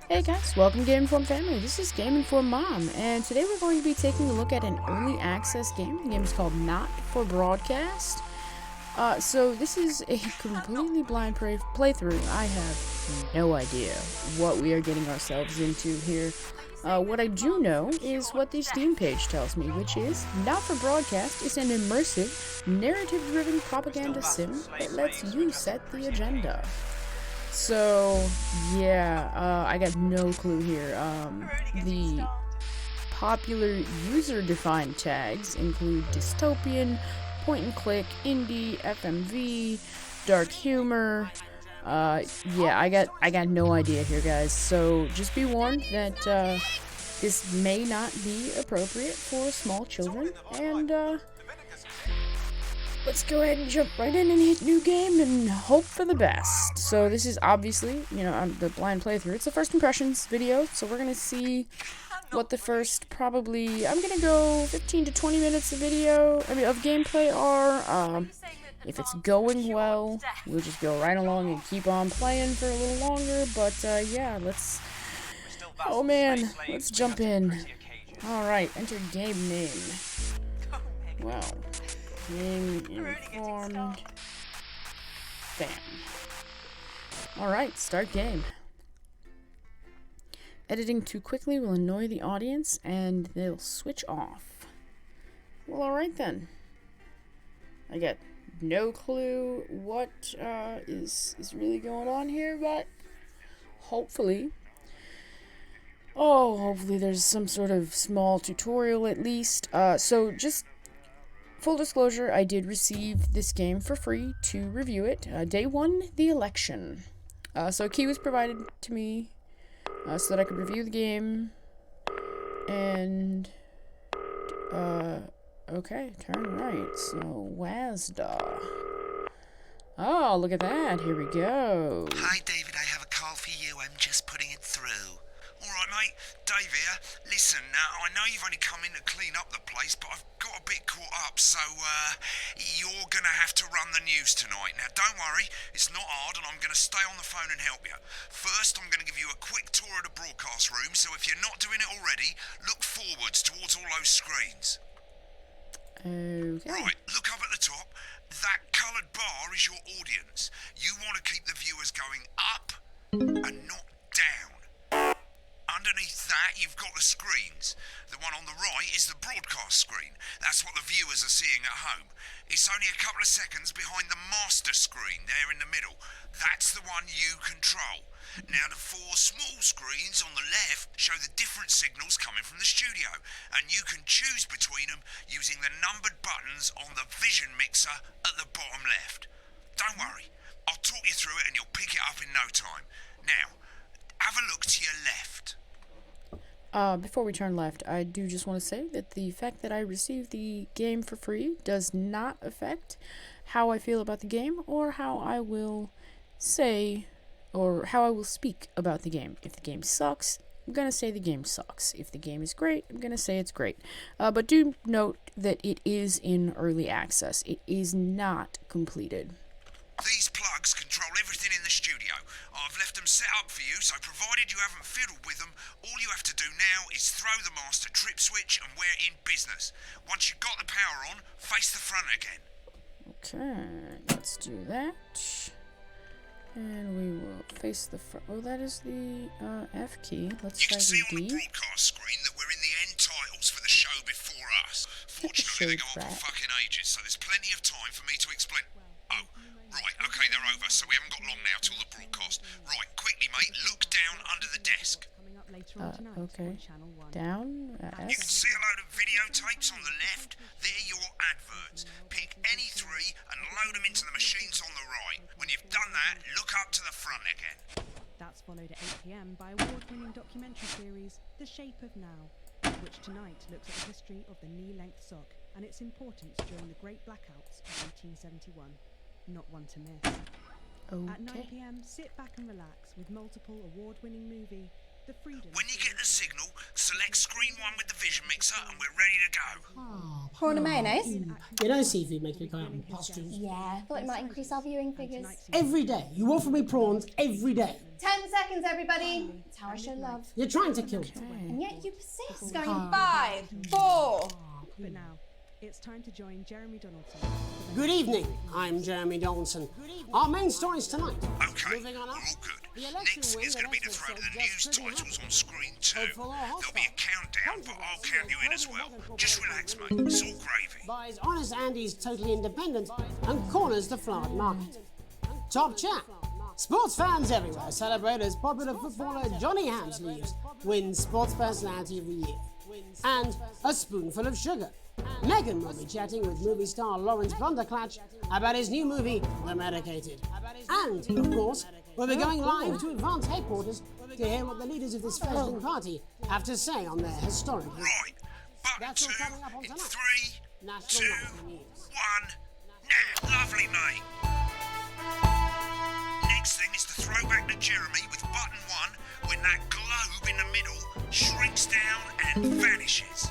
Hey guys, welcome to Game Informed Family. This is Game Informed Mom, and today we're going to be taking a look at an early access game. The game is called Not for Broadcast. So this is a completely blind playthrough. I have no idea what we are getting ourselves into here. What I do know is what the Steam page tells me, which is Not for Broadcast is an immersive, narrative-driven propaganda sim that lets you set the agenda. So, yeah, I got no clue here. The popular user-defined tags include dystopian, point-and-click, indie, FMV, dark humor. Yeah, I got no idea here, guys. So just be warned that this may not be appropriate for small children, and let's go ahead and jump right in and hit new game and hope for the best. So this is obviously, the blind playthrough. It's a first impressions video, so we're gonna see what the first probably, I'm gonna go 15 to 20 minutes of gameplay are. If it's going well, we'll just go right along and keep on playing for a little longer. But yeah, oh man, let's jump in. All right, enter game name. Wow. Game Informed Fam. Alright, start game. Editing too quickly will annoy the audience and they'll switch off. Well, alright then. I got no clue what is really going on here, but hopefully there's some sort of small tutorial at least. So just full disclosure, I did receive this game for free to review it. Day one, the election. So a key was provided to me so that I could review the game. And, okay, turn right. So, WASDA. Oh, look at that. Here we go. Hi, David. I have a call for you. I'm just putting it through. Alright, mate. Dave here. Listen, I know you've only come in to clean up the place, but I've got a bit caught up, so, you're gonna have to run the news tonight. Now, don't worry. It's not hard, and I'm gonna stay on the phone and help you. First, I'm gonna give you a quick tour of the broadcast room, so if you're not doing it already, look forwards towards all those screens. Okay. Right, look up at the top. That coloured bar is your audience. You want to keep the viewers going up and not down. Underneath that, you've got the screens. The one on the right is the broadcast screen. That's what the viewers are seeing at home. It's only a couple of seconds behind the master screen there in the middle. That's the one you control. Now, the four small screens on the left show the different signals coming from the studio, and you can choose between them using the numbered buttons on the vision mixer at the bottom left. Don't worry, I'll talk you through it and you'll pick it up in no time. Now, have a look to your left. Before we turn left, I do just want to say that the fact that I received the game for free does not affect how I feel about the game or how I will say or how I will speak about the game. If the game sucks, I'm gonna say the game sucks. If the game is great, I'm gonna say it's great. But do note that it is in early access. It is not completed. These plugs control everything in the studio. I've left them set up for you, so provided you haven't fiddled with them, all you have to do now is throw the master trip switch and we're in business. Once you've got the power on, face the front again. Okay, let's do that. And we will face the front. Oh, that is the F key. Let's You try can see the on the D. broadcast screen that we're in the end titles for the show before us. Fortunately, they go on for fucking ages, so there's plenty of time for me to explain. Oh, right, okay, they're over, so we haven't got long now till the broadcast. Right, quickly, mate, look down under the desk. Okay. Down. You can S. see a load of videotapes on the left. They're your adverts. Pick any three and load them into the machines on the right. When you've done that, look up to the front again. That's followed at 8 p.m. by award-winning documentary series The Shape of Now, which tonight looks at the history of the knee-length sock and its importance during the Great Blackouts of 1871. Not one to miss. Okay. At 9 p.m, sit back and relax with multiple award-winning movie the freedom. When you get the signal, select screen 1 with the vision mixer and we're ready to go. Prawn and mayonnaise? You know seafood makes me go out in pustules. Yeah, thought it might increase our viewing figures. Every day. You offer me prawns every day. 10 seconds, everybody. That's how I show love. You're trying to kill me. And yet you persist. Going in 5, 4. But now, it's time to join Jeremy Donaldson. Good evening. I'm Jeremy Donaldson. Our main stories tonight. Okay, Moving on we're up. all good. The election Next win is going to be to that throw Essex the said news just pretty titles hot. on screen 2. Hopeful or hostile. There'll be a countdown, but I'll count you in as well. Just relax, mate. It's all gravy. Buys Honest Andy's Totally Independent and corners the Flowered Market. Top chat. Sports fans everywhere celebrate as popular footballer Johnny Hamsleeves wins Sports Personality of the Year. And a spoonful of sugar. Megan will be chatting with movie star Lawrence Blunderclatch about his new movie, The Medicated. And, of course, we'll be going live to Advance headquarters to hear what the leaders of this fledgling party have to say on their historic history. Right, button That's 2 all coming up on in tonight. 3, National 2, Nightly News. 1, now. Lovely, mate. Next thing is to throw back to Jeremy with button 1 when that globe in the middle shrinks down and vanishes.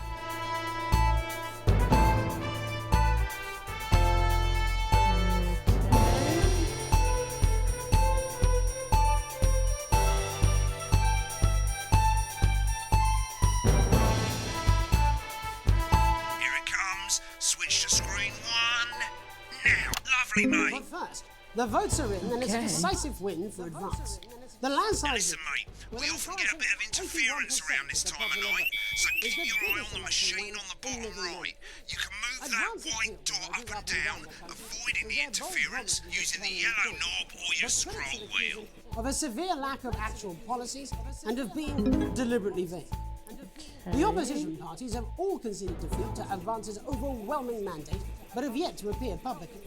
Here it comes. Switch to screen 1. Now. Lovely, mate. But first, the votes are in and it's a decisive win for Advance. The landslide. Listen, mate, we often get a bit of interference around this time of night, so keep your eye on the machine on the bottom right. You can move that white dot up and down, avoiding the interference using the yellow knob or your scroll wheel. Of a severe lack of actual policies and of being deliberately vague. The opposition parties have all conceded defeat to Advance's overwhelming mandate, but have yet to appear publicly.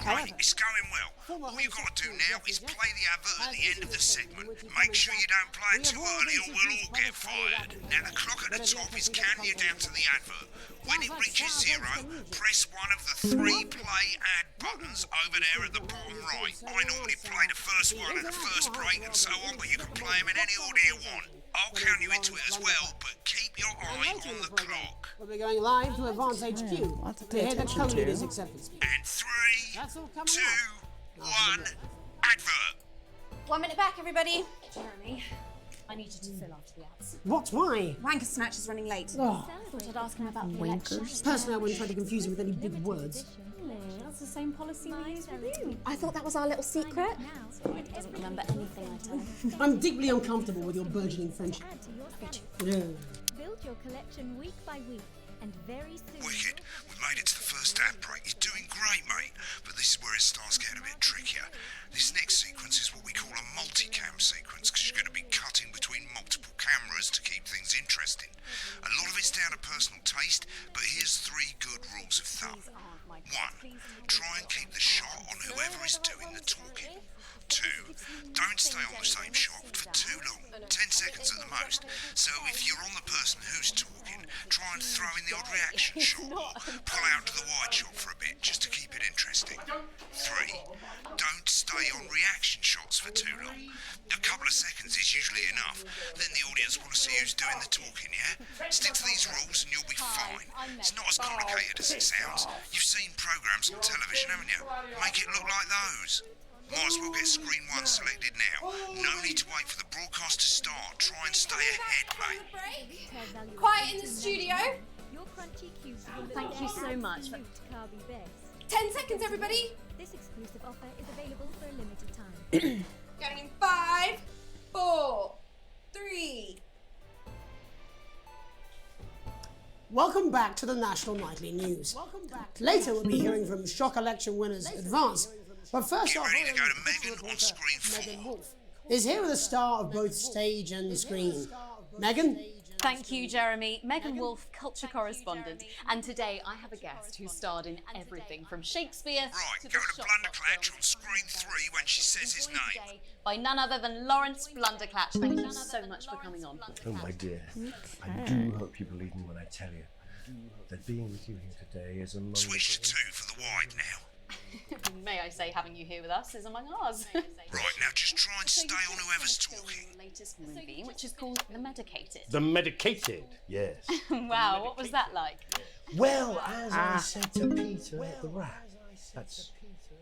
Great, it's going well. All you've got to do now is play the advert at the end of the segment. Make sure you don't play it too early or we'll all get fired. Now the clock at the top is counting you down to the advert. When it reaches 0, press one of the 3 play ad buttons over there at the bottom right. I normally play the first one at the first break and so on, but you can play them in any order you want. I'll count you into it as well, but keep your eye on the clock. We'll be going live to Advance HQ Lots to to pay hear the attention co-leaders' to. acceptance speech. And 3, That's all coming 2, up. 1, advert. 1 minute back, everybody. Jeremy, I need you to fill after the ads. What? Why? Wanker Snatch is running late. Oh, Thought I'd ask him about the election. Wankers. personally, I wouldn't try to confuse him with any big words. That's the same policy we use with you. I thought that was our little secret. He doesn't remember anything I tell him. I'm deeply uncomfortable with your burgeoning friendship. Add to your set. Yeah. Build your collection week by week, and very soon. Wicked. We've made it to the first ad break. You're doing great, mate. But this is where it starts getting a bit trickier. This next sequence is what we call a multicam sequence, because you're going to be cutting between multiple cameras to keep things interesting. A lot of it's down to personal taste, but here's 3 good rules of thumb. 1. Try and keep the shot on whoever is doing the talking. 2. Don't stay on the same shot for too long, 10 seconds at the most. So if you're on the person who's talking, try and throw in the odd reaction shot or pull out to the wide shot for a bit just to keep it interesting. 3. Don't stay on reaction shots for too long. A couple of seconds is usually enough. Then the audience want to see who's doing the talking, yeah? Stick to these rules and you'll be fine. It's not as complicated as it sounds. You've seen programs on television, haven't you? Make it look like those. Might as well get screen 1 selected now. No need to wait for the broadcast to start. Try and stay ahead, mate. Quiet in the studio. Your crunchy cubes will look Thank you so much. fruit carby base. 10 seconds, everybody. This exclusive offer is available for a limited time. Going in 5, 4, 3. Welcome back to the National Nightly News. Later, we'll be hearing from shock election winners Advance. But first Get off, ready to go to Megan on screen 4. Megan Wolf is here with a star of both stage and screen. Megan? Thank you, Jeremy. Megan Wolf, culture correspondent. And today I have a guest who starred in everything from Shakespeare Right, to go the to shot Blunderclatch film. on screen 3 when she says his name. Today by none other than Lawrence Blunderclatch. Thank you so much for coming on. Oh, my dear. I do hope you believe me when I tell you that being with you here today is a moment. Switch to 2 for the wide now. May I say, having you here with us is among ours. Right, now just try and stay on whoever's talking. The latest movie, which is called The Medicated. The Medicated, yes. Wow, what was that like? Well, as I said to Peter the Rat, that's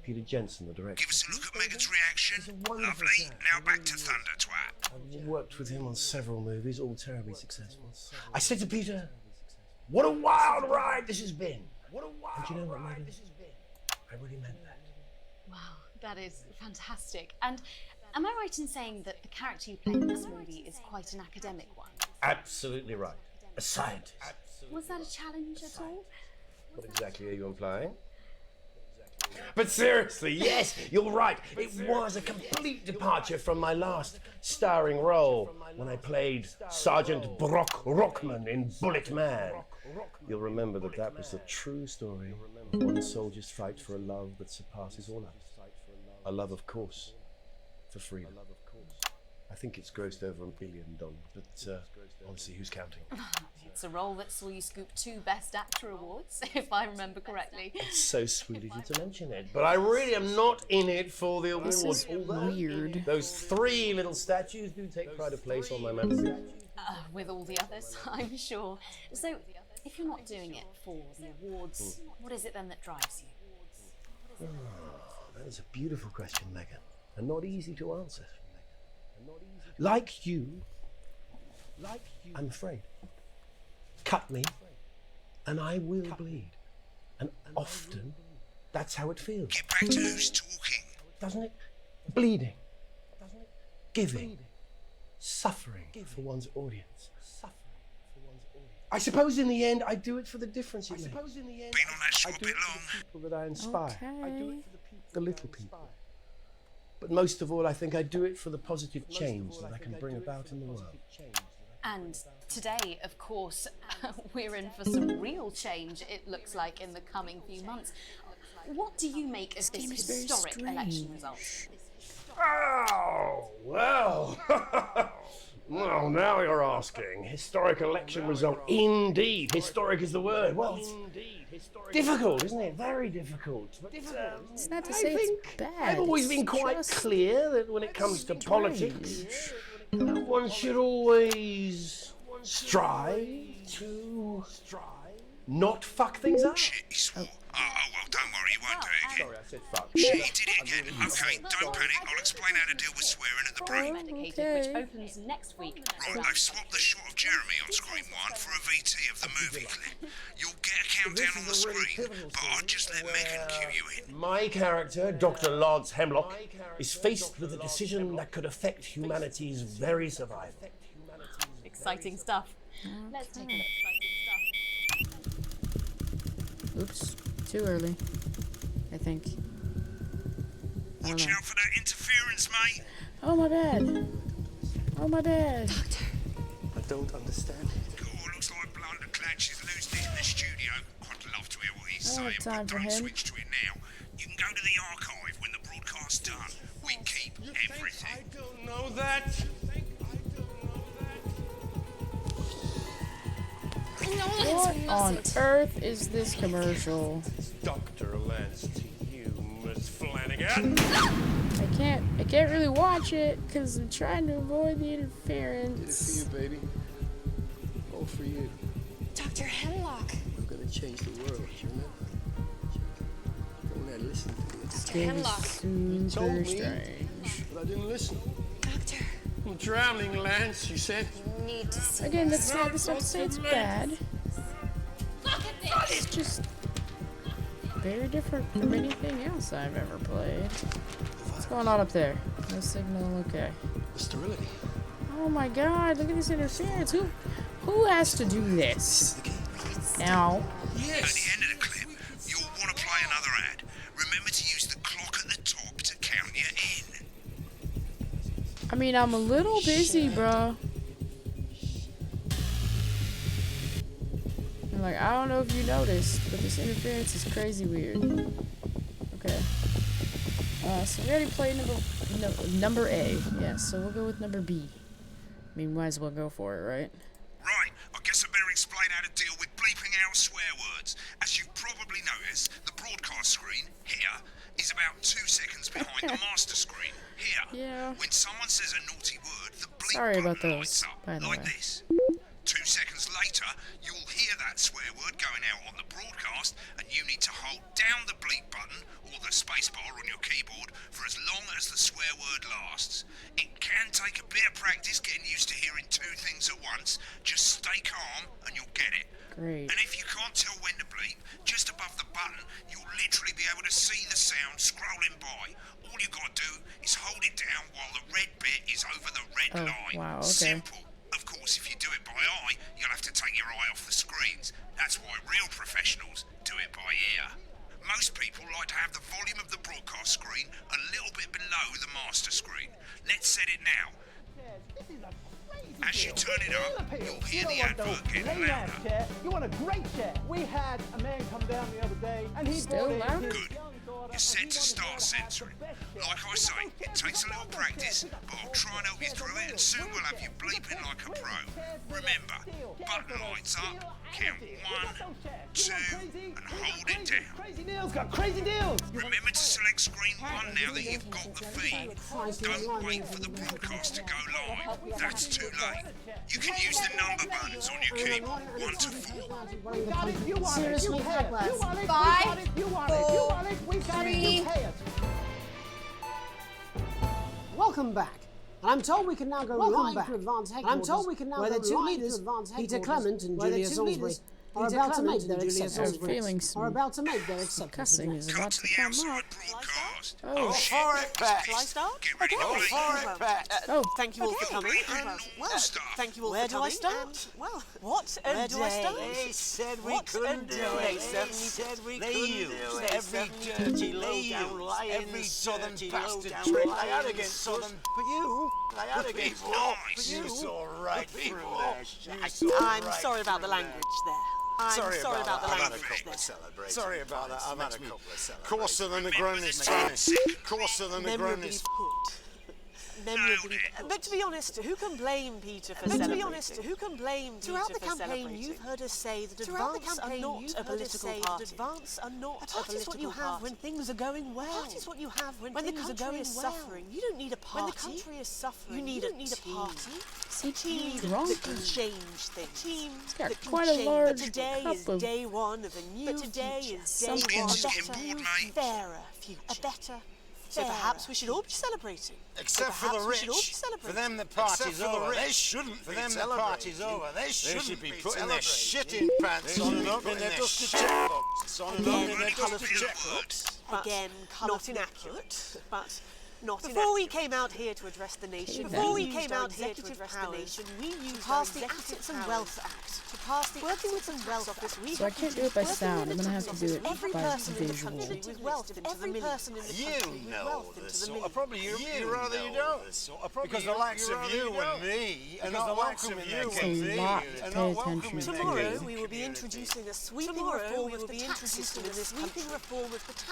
Peter Jensen, the director. Give us a look at Megan's reaction. Lovely. Now back to Thunder Twat. I've worked with him on several movies, all terribly successful. I said to Peter, what a wild ride this has been. And you know what, Megan? I really meant that. Wow, that is fantastic. And am I right in saying that the character you play in this movie is quite an academic one? Absolutely right. A scientist. Was that a challenge at all? What exactly are you implying? But seriously, yes, you're right. It was a complete departure from my last starring role when I played Sergeant Brock Rockman in Bullet Man. You'll remember that was the true story of one soldier's fight for a love that surpasses all others. A love, of course, for freedom. I think it's grossed over $1 billion, but honestly, who's counting? It's a role that saw you scoop 2 Best Actor awards, if I remember correctly. It's so sweet of you to mention it, but I really am not in it for the awards. This is weird. Those 3 little statues do take pride of place on my mantelpiece. With all the others, I'm sure. So, if you're not doing it for the awards, what is it then that drives you? That is a beautiful question, Megan, and not easy to answer. Like you, I'm afraid. Cut me, and I will bleed. And often, that's how it feels. Get back to who's talking. Doesn't it? Bleeding. Giving. Suffering for one's audience. I suppose in the end, I do it for the difference it makes. Been on that show a bit long. People that I inspire. I do Okay. it for the little people. But most of all, I think I do it for the positive change that I can bring about in the world. And today, of course, we're in for some real change, it looks like, in the coming few months. What do you make of this historic election result? Oh, well. Well, now you're asking. Historic election result. Indeed. Historic is the word. Well, it's difficult, isn't it? Very difficult. But, It's not to say it's bad. I've always been it's quite just clear that when it comes to politics, one should always strive to not fuck things up. Shit, he swore. Oh, well, don't worry, he won't do it again. Sorry, I said fuck. Shit, he did it again. Okay, don't panic. I'll explain how to deal with swearing at the break. Medicated, which opens next week. Right, they've swapped the shot of Jeremy on screen 1 for a VT of the movie clip. You'll get a countdown on the screen, but I'll just let Megan cue you in. My character, Dr. Lance Hemlock, is faced with a decision that could affect humanity's very survival. Exciting stuff. Let's take a look. Oops, too early. I think. I don't Watch know. out for that interference, mate. Oh my bad. Oh my bad. I don't understand. God, looks like Blunder Clancy's losing it in the studio. I'd love to hear what he's I don't saying, have time but for don't him. switch to it now. You can go to the archive when the broadcast's done. We keep everything. I don't know that. What on earth is this commercial? Dr. Lance to you, Miss Flanagan. I can't really watch it because I'm trying to avoid the interference. For you, baby. All for you. Dr. Hemlock. We're gonna change the world, you remember? Don't let listen to it. Dr. Game Hemlock. is told super me. strange. But I didn't listen. Doctor. I'm drowning, Lance, you said. You need to see Again, this. that's not to say it's bad. Look at this. It's just very different from anything else I've ever played. What's going on up there? No signal, okay. The sterility. Oh my god, look at this interference. Who has to do this? Now. At the end of the clip, you'll want to play another ad. Remember to use the clock at the top to count you in. I mean, I'm a little busy, bro. And like, I don't know if you noticed, but this interference is crazy weird. Okay. So we already played number A. Yeah, so we'll go with number B. I mean, might as well go for it, right? Right, I guess I better explain how to deal with bleeping out swear words. As you've probably noticed, says the broadcast screen, here, is about 2 seconds behind the master screen, here. Yeah. When someone says a naughty word, the bleep Sorry about button those, lights up, by the like way. this. 2 seconds later, you'll hear that swear word going out on the broadcast, and you need to hold down the bleep button or the spacebar on your keyboard for as long as the swear word lasts. It can take a bit of practice getting used to hearing 2 things at once. Just stay calm and you'll get it. Great. And if you can't tell when to bleep, just above the button, you'll literally be able to see the sound scrolling by. All you got to do is hold it down while the red bit is over the red line. Wow, okay. Simple. Of course, if you do it by eye, you'll have to take your eye off the screens. That's why real professionals do it by ear. Most people like to have the volume of the broadcast screen a little bit below the master screen. Let's set it now. As you turn it up, you'll hear the advert getting louder. You want a great chair? We had a man come down the other day and he Still brought in louder? his Good. You're set to start censoring. Like I say, it takes a little practice, but I'll try and help you through it, and soon we'll have you bleeping like a pro. Remember, button lights up, count 1, 2, and hold it down. Crazy deals, got crazy deals. Remember to select screen 1 now that you've got the feed. Don't wait for the broadcast to go live. That's too late. You can use the number buttons on your keyboard, 1 to 4. Seriously, Douglas. 5, 4, 3. Welcome back. And I'm told we can now go live to Advanced Headquarters, where the two leaders, Peter Clement and Julia Salisbury, are about to make their acceptance. Cussing is about to come up. Broadcast. Oh, For it, Pat. Shall I start? Get ready to bleep. For it, Pat. Oh. Thank you all for coming. Well, stuff. Thank you all Where for do I coming. start? And, well, what a Where day. do I start? They said we couldn't do it. They said we couldn't do it. Every dirty low-down lying every southern bastard trick I had against southern. But you, I had against Nice. you saw right through there. I'm sorry about the language there. I'm sorry about the I've had a language couple there. of celebrations. Sorry about that. I've had a couple of celebrations. Coarser than the Negronis. Coarser than the Memorably Negronis. put. Memorably put. But to be honest, who can blame Peter for celebrating? Throughout the campaign, you've heard us say that advance are not a political party. Advance are not a political party. Is what you have when things are going well. A party is what you have when things are going well. Suffering, you don't need a party. When the country is suffering, you need a party. Is he Team drunk? that can change things. Team got that can quite a change. large But today cup is of day one of a new future. something. A Get better, bored, mate. fairer future. A better, so perhaps we should all be celebrating. Except for the rich. For them the party's over. They shouldn't be celebrating. For them the party's over. They should be putting their shitting pants on and up in their dusty checkbooks. On and up in their dusty checkbooks. Again, not inaccurate, but not before we came out here to address the nation, we used passed the Assets and Wealth Act. To pass the working with some wealth office, we So I can't do it by sound. I'm gonna have to do it every by person in the visual. country with wealth into the millions. You know the sort of probably you rather you don't. Because the likes of you and me are not welcome in their community. Tomorrow we will be introducing a sweeping reform of the tax system in this country.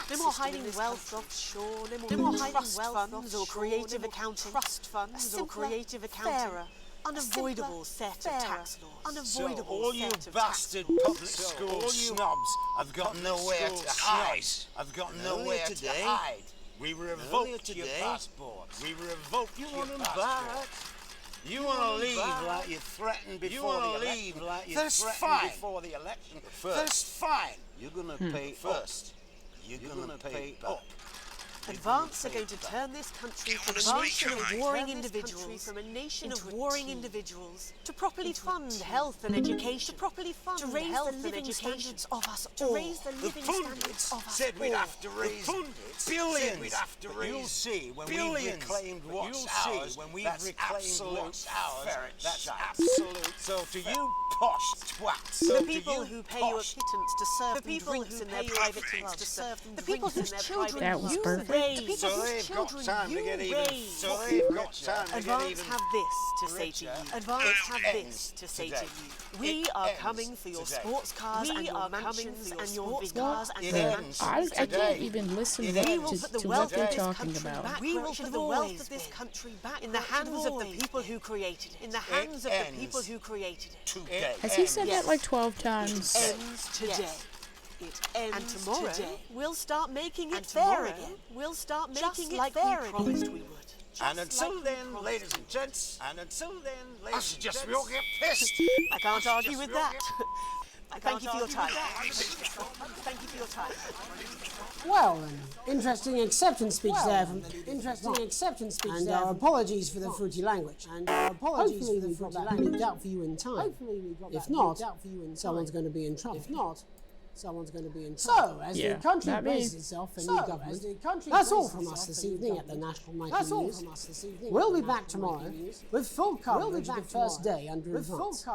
No more hiding wealth offshore. No more hiding wealth funds or creative accounting. Trust funds or creative accounting. Fairer, unavoidable set of tax laws. Unavoidable So all you bastard public school snobs have got nowhere to hide. I've got nowhere to hide. We revoked your passport. We revoked your passport. You want to leave like you threatened before the election. That's fine. Before the election. That's fine. You're gonna pay first. You're gonna pay up. Advance are going to turn this country from a nation of warring individuals, to properly fund health and education, to raise the living standards of us all. The pundits said we'd have to raise billions. We'd have to raise you'll see when we've reclaimed what's ours. When we've reclaimed what's ours. That's absolute. So to you posh twats. The people who pay you a pittance to serve them drinks in their private clubs. The people whose children you raise. So they've got time to get even. So they've got time to get even. Advance have this to say to you. Advance have this to say to you. We are coming for your sports cars and your mansions and your big cars and your mansions. I can't even listen to what they're talking about. We will put the wealth of this country back in the hands of the people who created it. In the hands of the people who created it. Has he said that like 12 times? Ends today. It ends and tomorrow today. We'll start making it And fair tomorrow, again. We'll start just making it like fair we again. promised we would. And until then, ladies and gents, I suggest we all get pissed. I can't argue with that. Thank you for your time. Thank you for your time. Well, an interesting acceptance speech there from and our apologies for the fruity language. And our apologies for the fruity language. Leaked out for you in time. If not, someone's going to be in trouble. So, as the country braces itself for new government, that's all from us this evening at the National Nightly News. We'll be back tomorrow with full coverage of the first day under advance.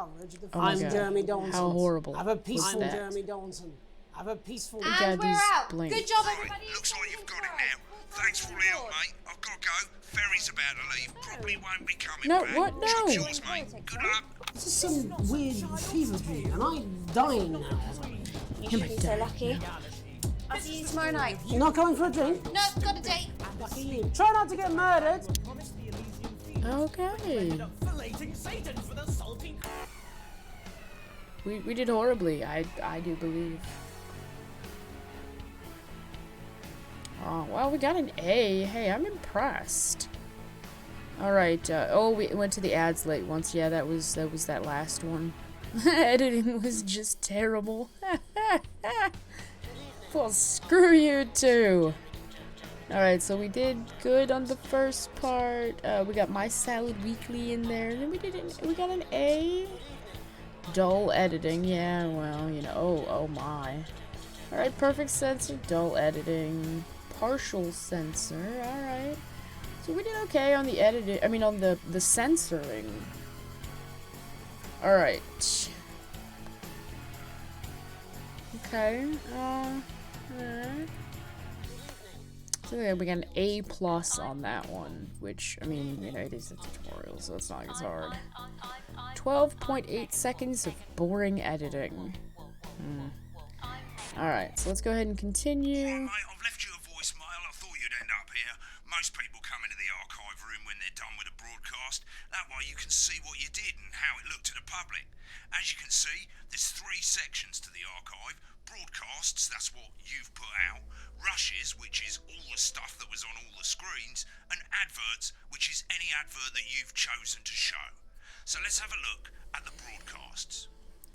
I'm Jeremy Donson. How horrible. Have a peaceful that? Jeremy Donson. Have a peaceful And we're out. blank. Good job, Right, everybody. looks like you've got it now. Thanks for all the help, mate. I've got to go. Ferry's about to leave. Probably won't be coming No, back. what? No. Shop's yours, mate. Good luck. This is some weird fever dream. Am I dying now? You should be so lucky. I'll see you tomorrow night. You're not going for a drink? No, got a date. Lucky you. Try not to get murdered. Okay. We did horribly, I do believe. Oh, well, we got an A. Hey, I'm impressed. Alright, oh, we went to the ads late once. Yeah, that was that last one. Editing was just terrible. Well, screw you too. Alright, so we did good on the first part. We got My Salad Weekly in there. And then we got an A. Dull editing, yeah, well, you know, oh my. Alright, perfect censor, dull editing, partial censor, alright. So we did okay on the editing, I mean on the censoring. Alright. Okay, so yeah, we got an A+ on that one, which, I mean, you know, it is a tutorial, so it's not as hard. 12.8 seconds of boring editing. Alright, so let's go ahead and continue. Mate, I've left you a voicemail. I thought you'd end up here. Most people come into the archive room when they're done with a broadcast. That way you can see what you did and how it looked to the public. As you can see, there's 3 sections to the archive. Broadcasts, that's what you've put out. Rushes, which is all the stuff that was on all the screens. And adverts, which is any advert that you've chosen to show. So let's have a look at the broadcasts.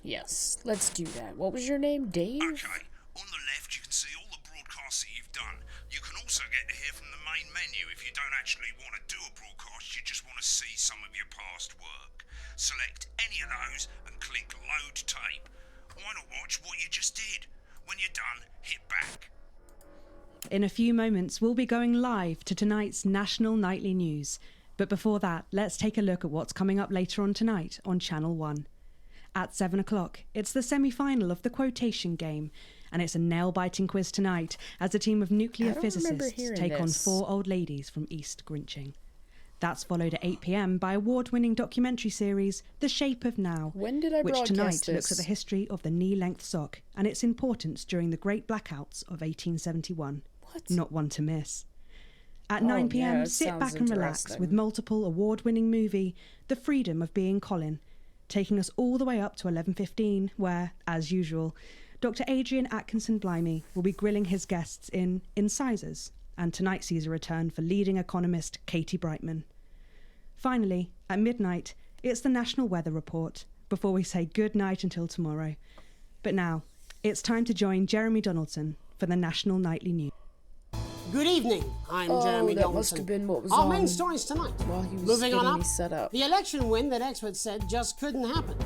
Yes, let's do that. What was your name, Dave? Okay, on the left you can see all the broadcasts that you've done. You can also get to hear from the main menu if you don't actually want to do a broadcast, you just want to see some of your past work. Select any of those and click Load Tape. Why not watch what you just did? When you're done, hit back. In a few moments, we'll be going live to tonight's National Nightly News. But before that, let's take a look at what's coming up later on tonight on Channel 1. At 7 o'clock, it's the semi-final of the quotation game, and it's a nail-biting quiz tonight as a team of nuclear physicists take on 4 old ladies from East Grinching. That's followed at 8 p.m. by award-winning documentary series The Shape of Now, when did I which broadcast tonight this? looks at the history of the knee-length sock and its importance during the Great Blackouts of 1871. What? Not one to miss. At Oh, 9 p.m, yeah, it sit sounds back and relax interesting. with multiple award-winning movie The Freedom of Being Colin, taking us all the way up to 11:15, where, as usual, Dr. Adrian Atkinson Blimey will be grilling his guests in Incisors, and tonight sees a return for leading economist Katie Brightman. Finally, at midnight, it's the National Weather Report, before we say good night until tomorrow. But now, it's time to join Jeremy Donaldson for the National Nightly News. Good evening, I'm Jeremy that Donaldson. must have been what was Our on main stories tonight. while he was Moving on getting up, me set up. the election win that experts said just couldn't happen.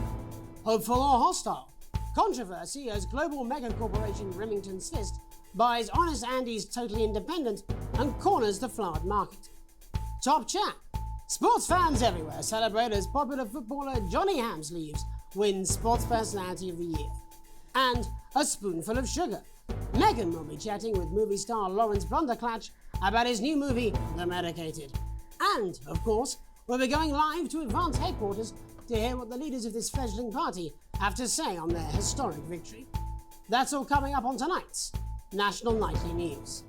Hopeful or hostile? Controversy as global mega corporation Remington Fist buys Honest Andy's Totally Independent and corners the flowered market. Top chat. Sports fans everywhere celebrate as popular footballer Johnny Hamsleeves wins Sports Personality of the Year. And a spoonful of sugar. Megan will be chatting with movie star Lawrence Blunderclatch about his new movie, The Medicated. And, of course, we'll be going live to Advance headquarters to hear what the leaders of this fledgling party have to say on their historic victory. That's all coming up on tonight's National Nightly News.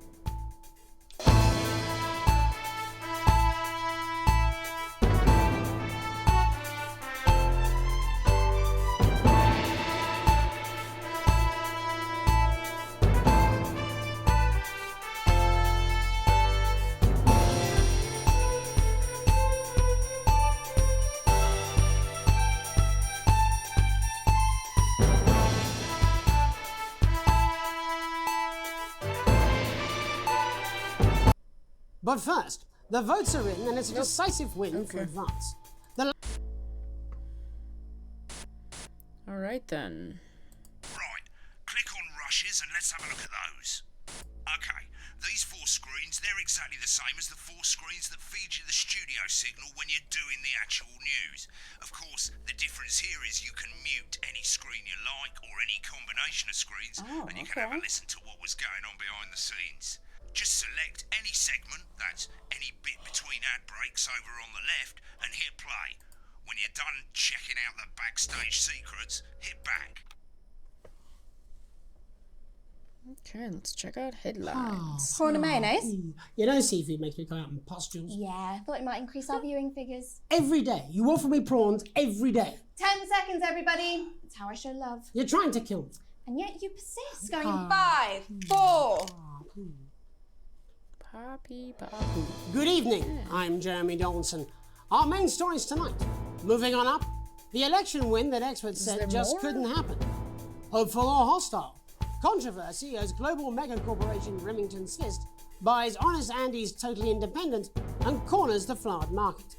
But first, the votes are in and it's a decisive win for Advance. Alright then. Right, click on rushes and let's have a look at those. Okay, these 4 screens, they're exactly the same as the 4 screens that feed you the studio signal when you're doing the actual news. Of course, the difference here is you can mute any screen you like or any combination of screens, and you can have a listen to what was going on behind the scenes. Just select any segment, that's any bit between ad breaks over on the left, and hit play. When you're done checking out the backstage secrets, hit back. Okay, let's check out headlines. Prawn and mayonnaise? You know seafood makes me go out in pustules. Yeah, I thought it might increase our viewing figures. Every day. You offer me prawns every day. 10 seconds, everybody. That's how I show love. You're trying to kill me. And yet you persist. Going in 5, 4. Poppy, poppy. Good evening. I'm Jeremy Donaldson. Our main stories tonight. Moving on up, the election win that experts said just couldn't happen. Hopeful or hostile? Controversy as global mega corporation Remington's Fist buys Honest Andy's Totally Independent and corners the flowered market.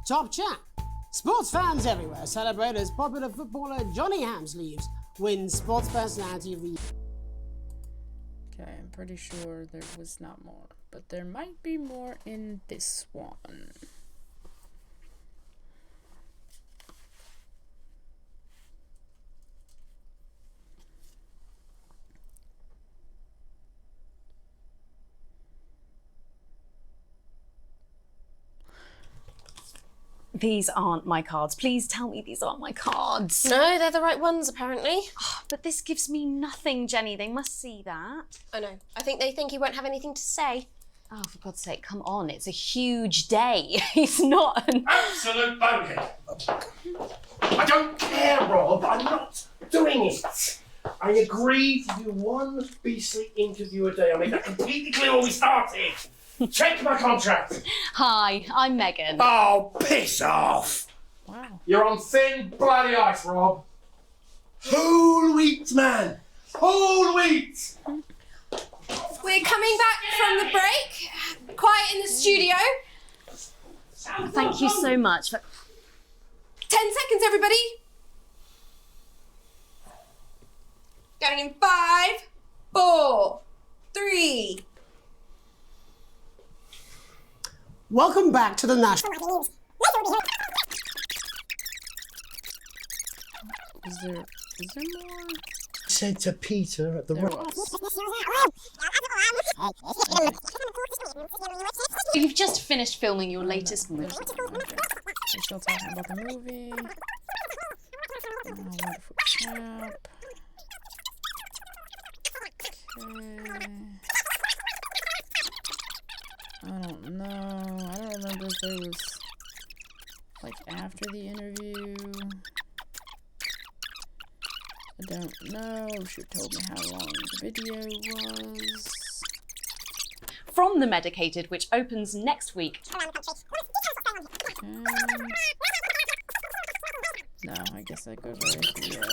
Top chat. Sports fans everywhere celebrate as popular footballer Johnny Hamsleeves wins Sports Personality of the Year. Okay, I'm pretty sure there was not more, but there might be more in this one. These aren't my cards. Please tell me these aren't my cards. No, they're the right ones, apparently. Oh, but this gives me nothing, Jenny. They must see that. I know. I think they think he won't have anything to say. Oh, for God's sake, come on. It's a huge day. He's not an... Absolute bonehead. I don't care, Rob. I'm not doing it. I agreed to do one beastly interview a day. I made that completely clear when we started. Check my contract. Hi, I'm Megan. Oh, piss off. Wow. You're on thin, bloody ice, Rob. Whole wheat, man. Whole wheat. We're coming back from the break. Quiet in the studio. Thank you so much. 10 seconds, everybody. Going in 5, 4, 3. Welcome back to the National. Is there more? Said to Peter at the rock. You've just finished filming your latest movie. Okay. We're still talking about the movie. Wonderful chap. Okay. I don't know. I don't remember if there was like after the interview. I don't know. She told me how long the video was. From The Medicated, which opens next week. No, I guess that goes right here.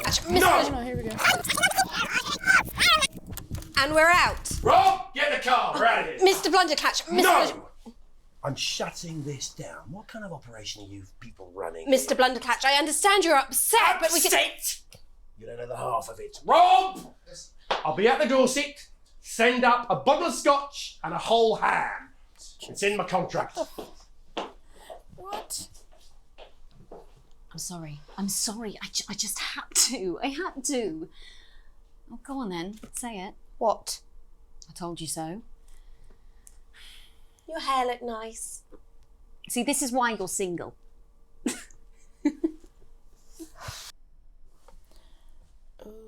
No! Here we go. And we're out. Rob, get the car. We're out of here. Mr. Blundercatch. No! I'm shutting this down. What kind of operation are you people running? Mr. Blundercatch, I understand you're upset, but we can... Upset? You don't know the half of it. Rob! I'll be at the Dorset. Send up a bottle of scotch and a whole ham. It's in my contract. What? I'm sorry. I'm sorry. I just had to. I had to. Oh, go on then. Say it. What? I told you so. Your hair looked nice. See, this is why you're single.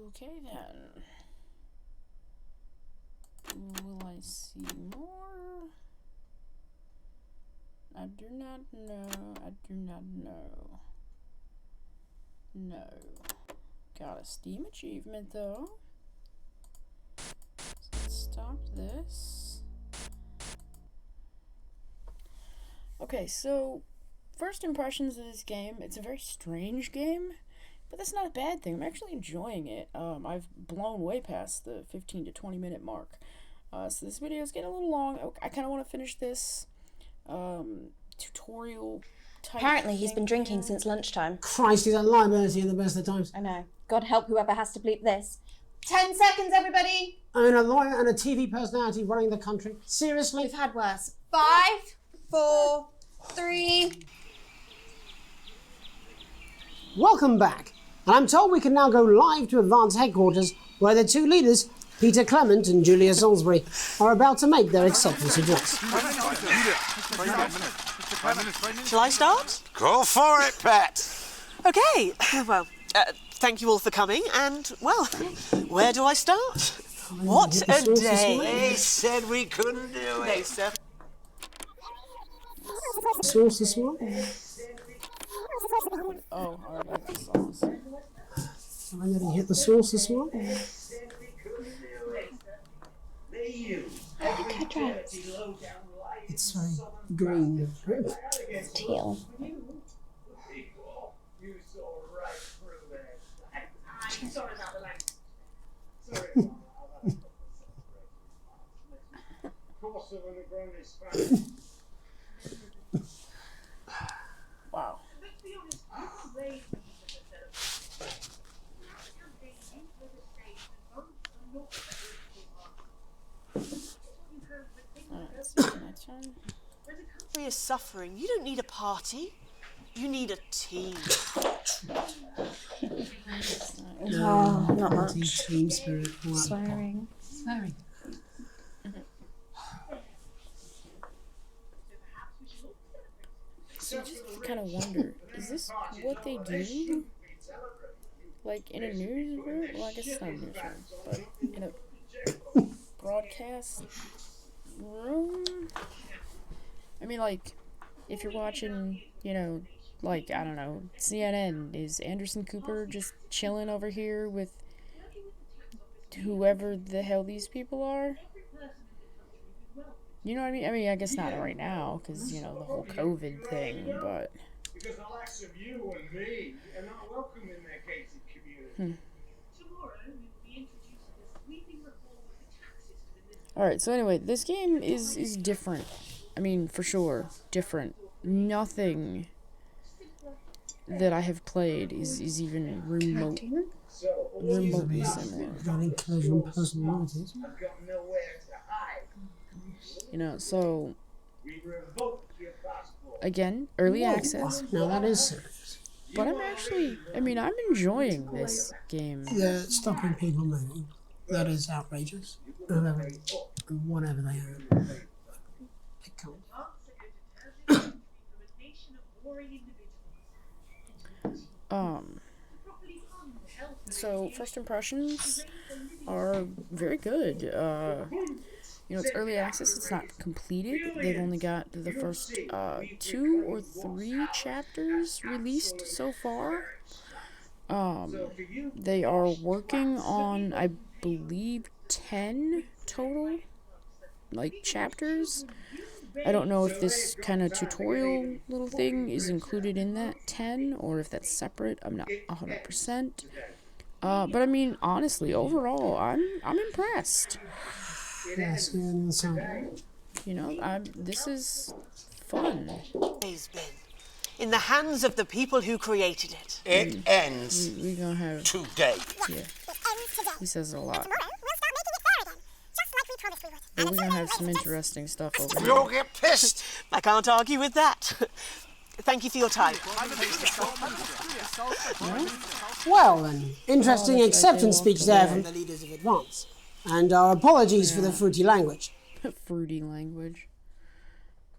Okay then. Will I see more? I do not know. I do not know. No. Got a Steam achievement though. So let's stop this. Okay, so first impressions of this game, it's a very strange game, but that's not a bad thing. I'm actually enjoying it. I've blown way past the 15 to 20 minute mark. So this video is getting a little long. I kind of want to finish this tutorial type Apparently he's thing been drinking here. since lunchtime. Christ, he's on liability in the best of times. I know. God help whoever has to bleep this. 10 seconds, everybody. I mean, a lawyer and a TV personality running the country. Seriously? We've had worse. 5, 4, 3. Welcome back. And I'm told we can now go live to Advance Headquarters, where the two leaders, Peter Clement and Julia Salisbury, are about to make their acceptance address. Shall I start? Go for it, Pat. Okay, well, thank you all for coming, and, well, where do I start? What a day! They said we couldn't do it. They said... Sauce this one? Oh, I like the sauce. Am I going to hit the sauce this one? It's very green. Teal. Wow. You're suffering. You don't need a party. You need a team. Oh, not much. Team spirit. Swearing. Swearing. So just kind of wonder, is this what they do? Like in a newsroom? Well, I guess it's not a newsroom, but in a broadcast room? I mean, like, if you're watching, you know, like, I don't know, CNN, is Anderson Cooper just chilling over here with whoever the hell these people are? You know what I mean? I mean, I guess not right now, because, you know, the whole COVID thing, but... Because the likes of you and me are not welcome in their gated community. Tomorrow, we will be introducing a sweeping reform of the tax system in this... Alright, so anyway, this game is different. I mean, for sure, different. Nothing that I have played is even remotely similar. You know, so again, early access. No, that is serious. But I'm enjoying this game. They're stopping people moving. That is outrageous. Whatever they are. So first impressions are very good. You know, it's early access, it's not completed. They've only got the first 2 or 3 chapters released so far. They are working on, I believe, 10 total, like, chapters. I don't know if this kind of tutorial little thing is included in that 10 or if that's separate. I'm not 100%. But I mean, honestly, overall, I'm impressed. Yes, you know, this is fun. Always been in the hands of the people who created it. It ends we're gonna have today. Yeah, he says a lot. But we're gonna have some interesting stuff over here. You'll get pissed. I can't argue with that. Thank you for your time. Well, an interesting acceptance speech there from the leaders of Advance. And our apologies for the fruity language. Fruity language.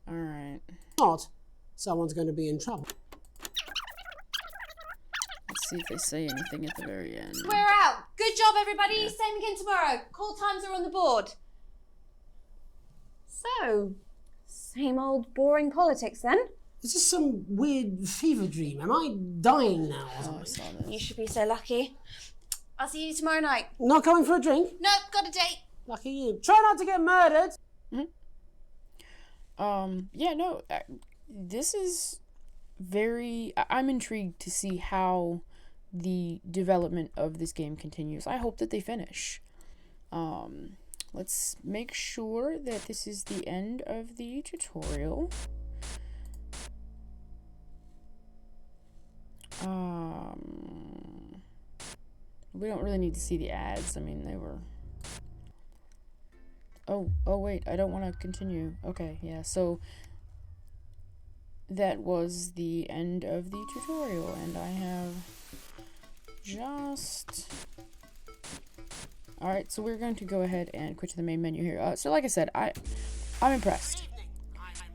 Alright. Not. Someone's going to be in trouble. Let's see if they say anything at the very end. We're out. Good job, everybody. Same again tomorrow. Call times are on the board. So, same old boring politics then? Is this some weird fever dream? Am I dying now? Oh, I saw this. You should be so lucky. I'll see you tomorrow night. Not coming for a drink? Nope, got a date. Lucky you. Try not to get murdered. Yeah, no, this is very... I'm intrigued to see how the development of this game continues. I hope that they finish. let's make sure that this is the end of the tutorial. We don't really need to see the ads. I mean, they were... Oh wait, I don't want to continue. Okay, yeah, so that was the end of the tutorial, and I have just... Alright, so we're going to go ahead and quit to the main menu here. So like I said, I'm impressed.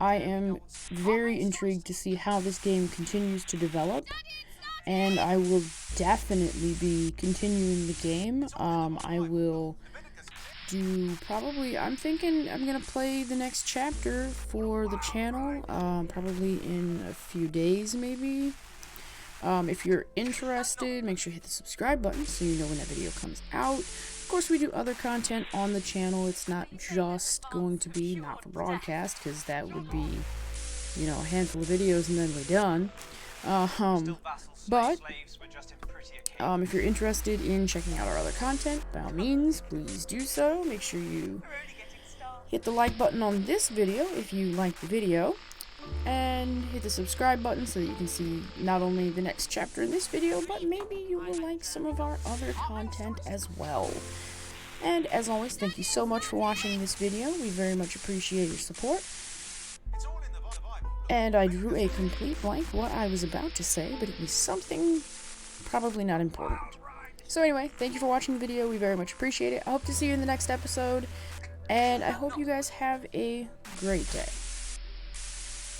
I am very intrigued to see how this game continues to develop, and I will definitely be continuing the game. I will do probably, I'm thinking I'm gonna play the next chapter for the channel, probably in a few days maybe. If you're interested, make sure you hit the subscribe button so you know when that video comes out. Of course, we do other content on the channel. It's not just going to be not for broadcast, because that would be, you know, a handful of videos and then we're done. But if you're interested in checking out our other content, by all means, please do so. Make sure you hit the like button on this video if you like the video, and hit the subscribe button so that you can see not only the next chapter in this video, but maybe you will like some of our other content as well. And as always, thank you so much for watching this video. We very much appreciate your support. And I drew a complete blank what I was about to say, but it was something probably not important. So anyway, thank you for watching the video. We very much appreciate it. I hope to see you in the next episode, and I hope you guys have a great day.